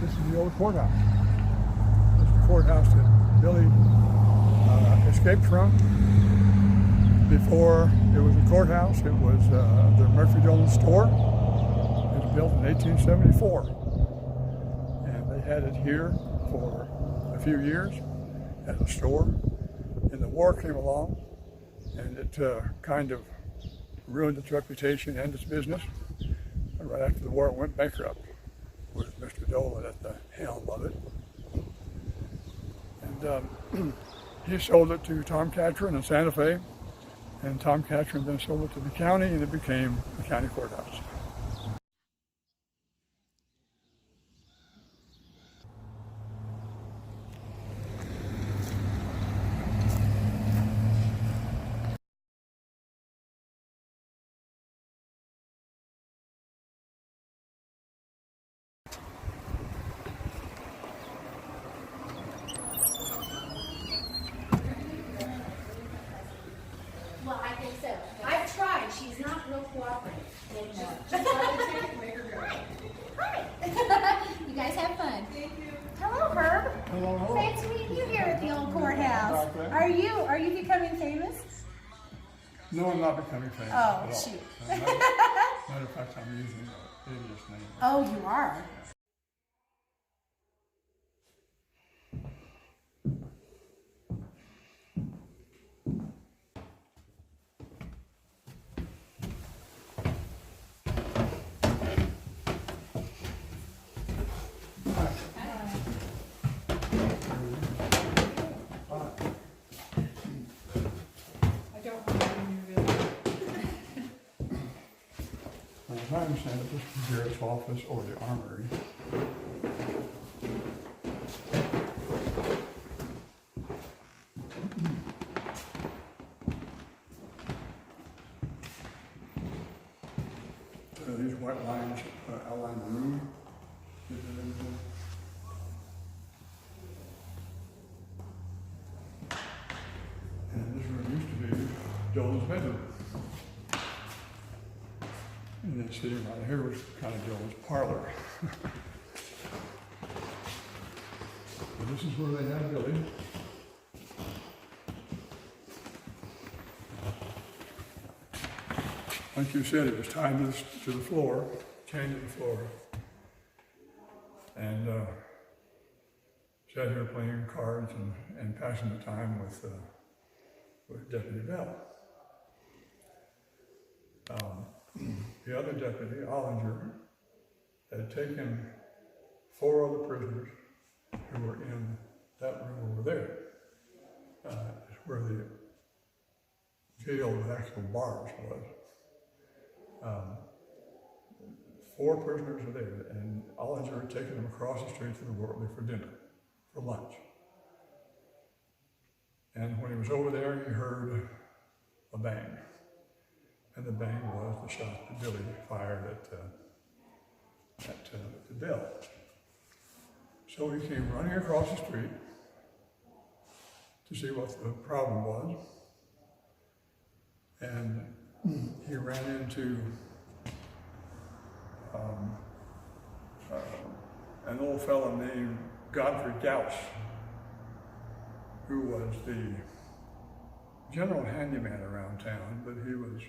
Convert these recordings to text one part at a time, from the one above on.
This is the old courthouse. This is the courthouse that Billy escaped from. Before it was a courthouse, it was the Murphy Dillon store. It was built in 1874. And they had it here for a few years as a store. And the war came along, and it kind of ruined its reputation and its business. And right after the war, it went bankrupt with Mr. Dolan at the helm of it. And he sold it to Tom Catron in Santa Fe, and Tom Catron then sold it to the county, and it became the county courthouse. Well, I think so. I've tried. She's not real cooperative anymore. Hi. You guys have fun. Thank you. Hello, Herb. Hello, hello. Nice to meet you here at the old courthouse. Are you becoming famous? No, I'm not becoming famous Oh, at all. shoot. Matter of fact, I'm using an alias name. Oh, you are. As I understand it, this is Garrett's office or the armory. These white lines outline the room. And this room used to be Dolan's bedroom. And then sitting right here was kind of Dolan's parlor. So this is where they had Billy. Like you said, it was tied to the floor, chained to the floor. And sat here playing cards and passing the time with Deputy Bell. The other deputy, Ollinger, had taken 4 other prisoners who were in that room over there. It's where the jail with actual bars was. 4 prisoners were there, and Ollinger had taken them across the street to the Wortley for dinner, for lunch. And when he was over there, he heard a bang. And the bang was the shot that Billy fired at the Bell. So he came running across the street to see what the problem was. And he ran into an old fellow named Godfrey Gauss, who was the general handyman around town, but he was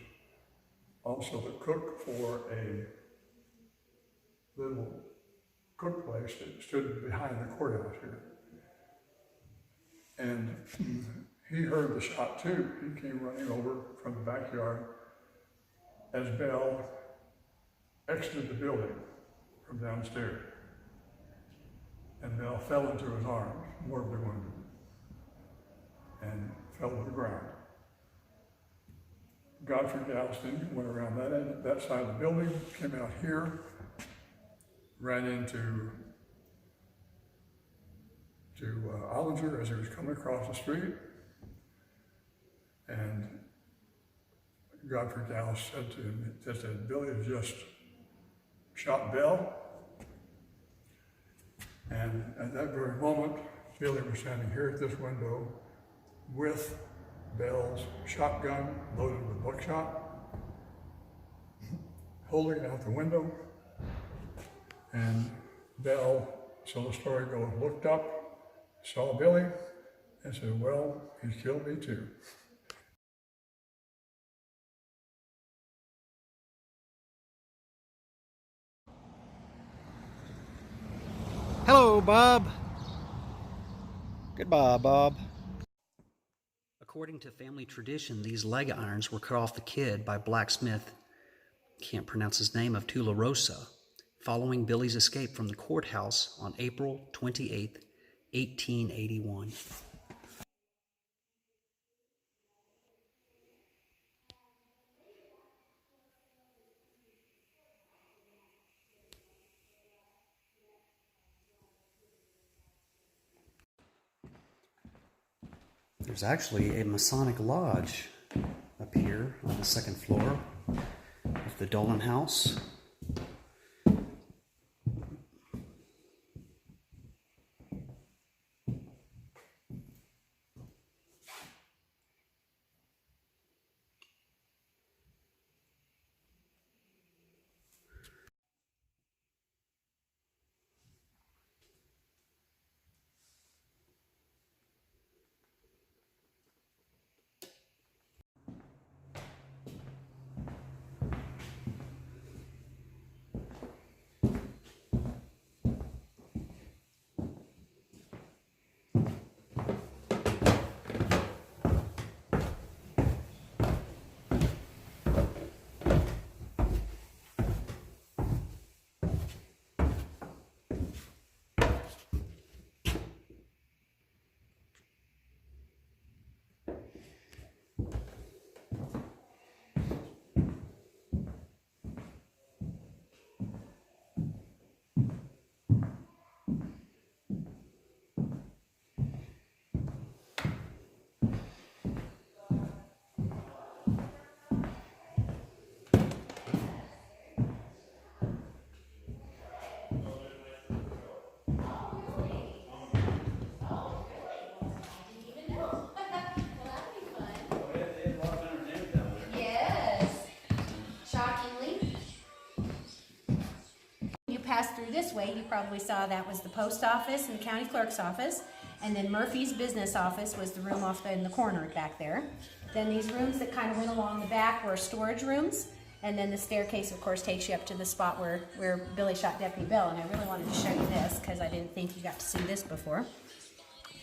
also the cook for a little cook place that stood behind the courthouse here. And he heard the shot too. He came running over from the backyard as Bell exited the building from downstairs. And Bell fell into his arms, mortally wounded, and fell to the ground. Godfrey Gauss then went around that side of the building, came out here, ran into Ollinger as he was coming across the street, and Godfrey Gauss said to him, that Billy had just shot Bell, and at that very moment, Billy was standing here at this window with Bell's shotgun loaded with buckshot, holding it out the window, and Bell So the story goes, looked up, saw Billy, and said, well, he killed me too. Hello, Bob. Goodbye, Bob. According to family tradition, these leg irons were cut off the kid by blacksmith, can't pronounce his name, of Tularosa, following Billy's escape from the courthouse on April 28, 1881. There's actually a Masonic lodge up here on the second floor of the Dolan House. Passed through this way, you probably saw that was the post office and the county clerk's office, and then Murphy's business office was the room off in the corner back there. Then these rooms that kind of went along the back were storage rooms, and then the staircase, of course, takes you up to the spot where Billy shot Deputy Bell. And I really wanted to show you this because I didn't think you got to see this before.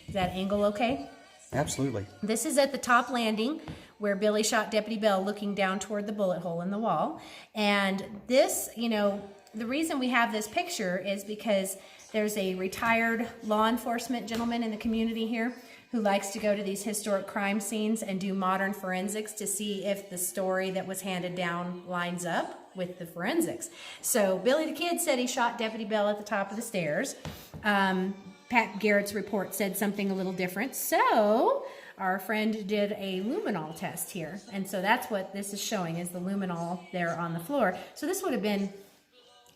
Is that angle okay? Absolutely. This is at the top landing where Billy shot Deputy Bell, looking down toward the bullet hole in the wall. And this, you know, the reason we have this picture is because there's a retired law enforcement gentleman in the community here who likes to go to these historic crime scenes and do modern forensics to see if the story that was handed down lines up with the forensics. So Billy the Kid said he shot Deputy Bell at the top of the stairs. Pat Garrett's report said something a little different. So our friend did a luminol test here. And so that's what this is showing, is the luminol there on the floor. So this would have been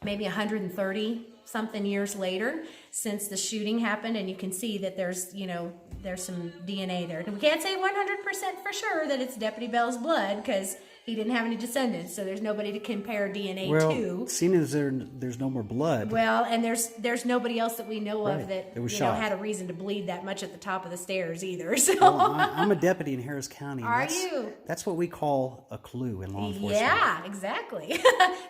maybe 130 something years later since the shooting happened, and you can see that there's, you know, there's some DNA there. And we can't say 100% for sure that it's Deputy Bell's blood because he didn't have any descendants, so there's nobody to compare DNA to. Well, seeing as there's no more blood. Well, and there's nobody else that we know of that was you shot. know, had a reason to bleed that much at the top of the stairs either. So Well, I'm a deputy in Harris County. Are you? That's what we call a clue in law enforcement. Yeah, exactly.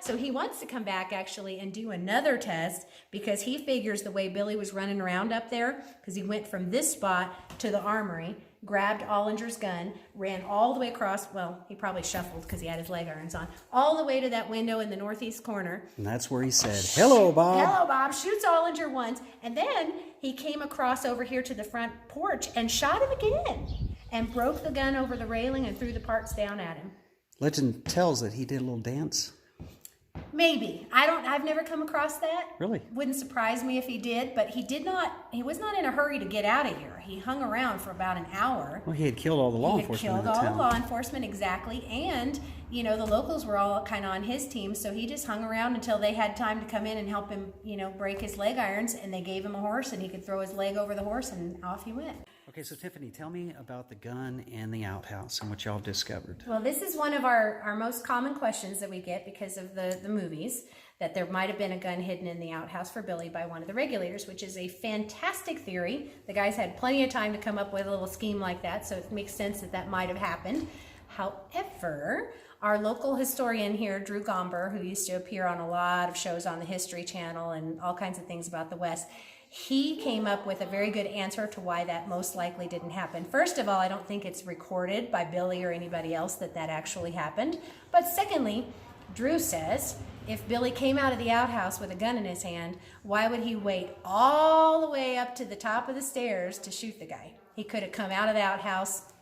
So he wants to come back actually and do another test because he figures the way Billy was running around up there, because he went from this spot to the armory, grabbed Ollinger's gun, ran all the way across, well, he probably shuffled because he had his leg irons on, all the way to that window in the northeast corner. And that's where he said, "Hello, Bob." Hello, Bob. Shoots Ollinger once, and then he came across over here to the front porch and shot him again and broke the gun over the railing and threw the parts down at him. Legend tells that he did a little dance. Maybe. I've never come across that. Really? Wouldn't surprise me if he did, but he was not in a hurry to get out of here. He hung around for about an hour. Well, he had killed all the law enforcement in the town. Killed all the law enforcement, exactly. And, you know, the locals were all kind of on his team, so he just hung around until they had time to come in and help him, you know, break his leg irons, and they gave him a horse, and he could throw his leg over the horse, and off he went. Okay, so Tiffany, tell me about the gun and the outhouse and what y'all discovered. Well, this is one of our most common questions that we get because of the movies, that there might have been a gun hidden in the outhouse for Billy by one of the regulators, which is a fantastic theory. The guys had plenty of time to come up with a little scheme like that, so it makes sense that that might have happened. However, our local historian here, Drew Gomber, who used to appear on a lot of shows on the History Channel and all kinds of things about the West, he came up with a very good answer to why that most likely didn't happen. First of all, I don't think it's recorded by Billy or anybody else that that actually happened. But secondly, Drew says if Billy came out of the outhouse with a gun in his hand, why would he wait all the way up to the top of the stairs to shoot the guy? He could have come out of the outhouse,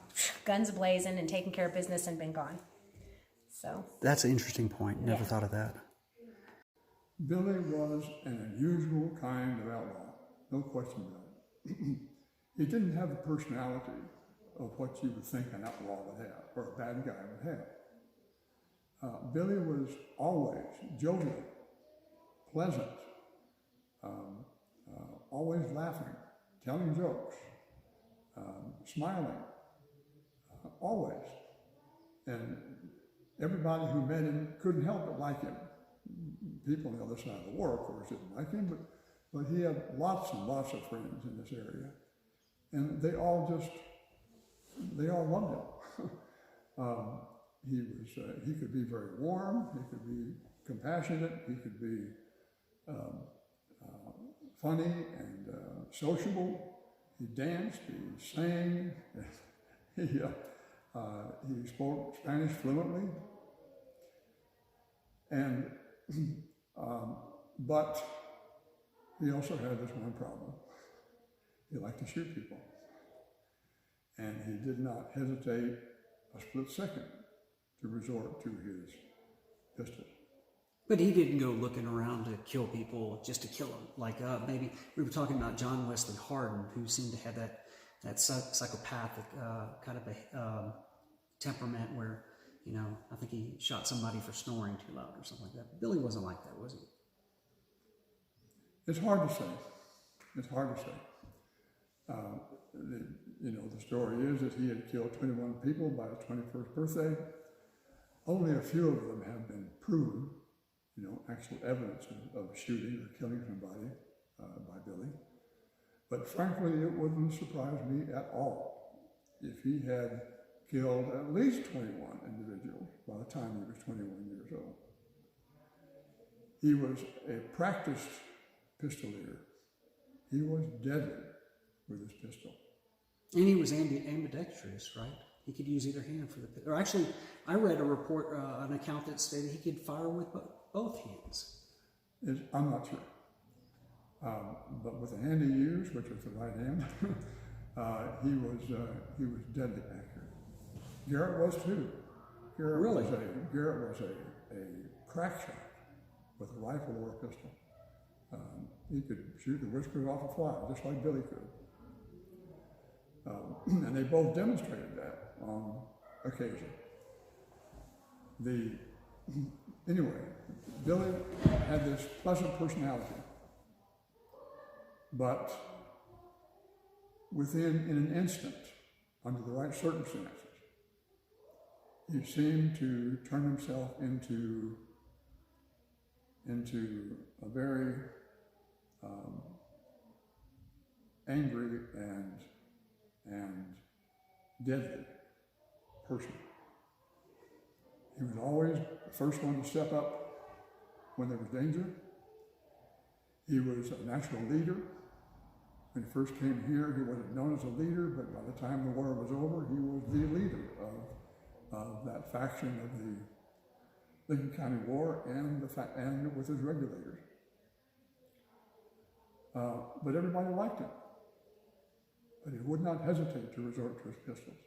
guns blazing, and taken care of business and been gone. So That's an interesting point. Never thought of that. Billy was an unusual kind of outlaw, no question about it. He didn't have the personality of what you would think an outlaw would have, or a bad guy would have. Billy was always jovial, pleasant, always laughing, telling jokes, smiling, always. And everybody who met him couldn't help but like him. People on the other side of the war, of course, didn't like him, but he had lots and lots of friends in this area. And they all loved him. He could be very warm, he could be compassionate, he could be funny and sociable. He danced, he sang, he spoke Spanish fluently. And but he also had this one problem. He liked to shoot people. And he did not hesitate a split second to resort to his pistol. But he didn't go looking around to kill people just to kill them. Like maybe we were talking about John Wesley Hardin, who seemed to have that psychopathic kind of a temperament where, you know, I think he shot somebody for snoring too loud or something like that. Billy wasn't like that, was he? It's hard to say. It's hard to say. The story is that he had killed 21 people by his 21st birthday. Only a few of them have been proven, actual evidence of shooting or killing somebody by Billy. But frankly, it wouldn't surprise me at all if he had killed at least 21 individuals by the time he was 21 years old. He was a practiced pistolier. He was deadly with his pistol. And he was ambidextrous, right? He could use either hand for the pistol. Or actually, I read a report, an account that stated he could fire with both hands. I'm not sure. But with the hand he used, which was the right hand, he was deadly accurate. Garrett was too. Garrett was a crack shot with a rifle or a pistol. He could shoot the whiskers off a fly, just like Billy could. And they both demonstrated that on occasion. Anyway, Billy had this pleasant personality, but in an instant, under the right circumstances, he seemed to turn himself into a very angry and deadly person. He was always the first one to step up when there was danger. He was a natural leader. When he first came here, he wasn't known as a leader, but by the time the war was over, he was the leader of that faction of the Lincoln County War and with his regulators. But everybody liked him. But he would not hesitate to resort to his pistols.